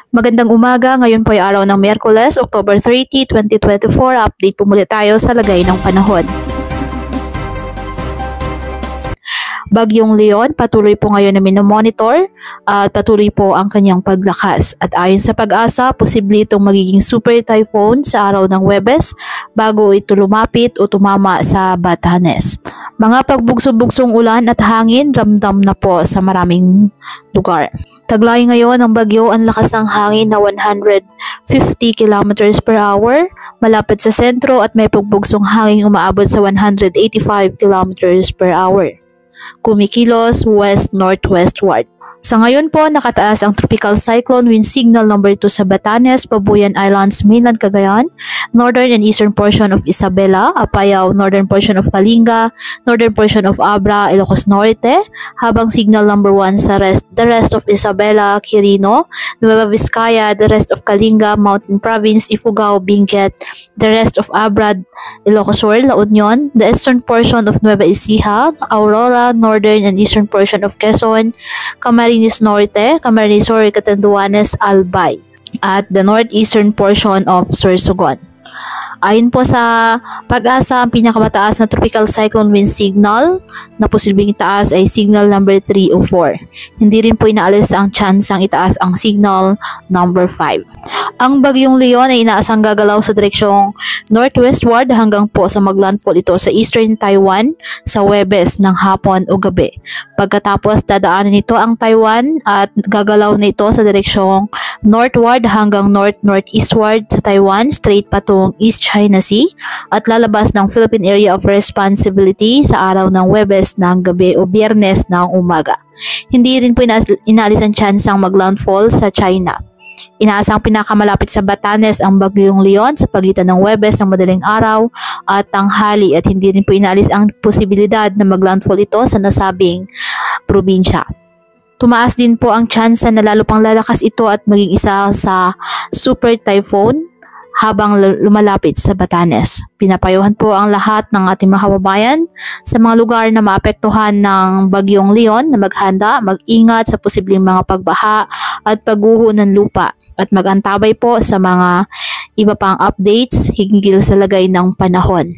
Magandang umaga, ngayon po ay araw ng Miyerkules, October 30, 2024. Update po muli tayo sa lagay ng panahon. Bagyong Leon, patuloy po ngayon na minomonitor at patuloy po ang kanyang paglakas. At ayon sa Pag-asa, posible itong magiging super typhoon sa araw ng Huwebes bago ito lumapit o tumama sa Batanes. Mga pagbugso-bugsong ulan at hangin ramdam na po sa maraming lugar. Taglay ngayon ng bagyo, ang lakas ng hangin na 150 km per hour malapit sa sentro at may pagbugsong hangin umaabot sa 185 km per hour. Kumikilos west-northwestward. Sa ngayon po, nakataas ang Tropical Cyclone Wind Signal number 2 sa Batanes, Pabuyan Islands, Mainland Cagayan, northern and eastern portion of Isabela, Apayao, northern portion of Kalinga, northern portion of Abra, Ilocos Norte, habang signal number 1 sa the rest of Isabela, Quirino, Nueva Vizcaya, the rest of Kalinga, Mountain Province, Ifugao, Benguet, the rest of Abra, Ilocos Sur, La Union, the eastern portion of Nueva Ecija, Aurora, northern and eastern portion of Quezon, Camarines Norte, Camarines Sur, Catanduanes, Albay, at the northeastern portion of Sorsogon. Ayon po sa Pag-asa, ang pinakamataas na tropical cyclone wind signal na posibleng itaas ay signal number 3 o 4. Hindi rin po inaalis ang chance ang itaas ang signal number 5. Ang Bagyong Leon ay inaasang gagalaw sa direksyong northwestward hanggang po sa maglandfall ito sa eastern Taiwan sa Huwebes ng hapon o gabi. Pagkatapos dadaanan nito ang Taiwan at gagalaw na ito sa direksyong northward hanggang north-northeastward sa Taiwan straight patungong East China Sea at lalabas ng Philippine Area of Responsibility sa araw ng Huwebes ng gabi o Biyernes ng umaga. Hindi rin po inaalis ang chance ang maglandfall sa China. Inaasang pinakamalapit sa Batanes ang Bagyong Leon sa pagitan ng Huwebes ng madaling araw at tanghali at hindi rin po inaalis ang posibilidad na maglandfall ito sa nasabing probinsya. Tumaas din po ang tsansa na lalo pang lalakas ito at maging isa sa super typhoon habang lumalapit sa Batanes. Pinapayuhan po ang lahat ng ating mga kababayan sa mga lugar na maapektuhan ng Bagyong Leon na maghanda, mag-ingat sa posibleng mga pagbaha at pagguho ng lupa at mag-antabay po sa mga iba pang updates hinggil sa lagay ng panahon.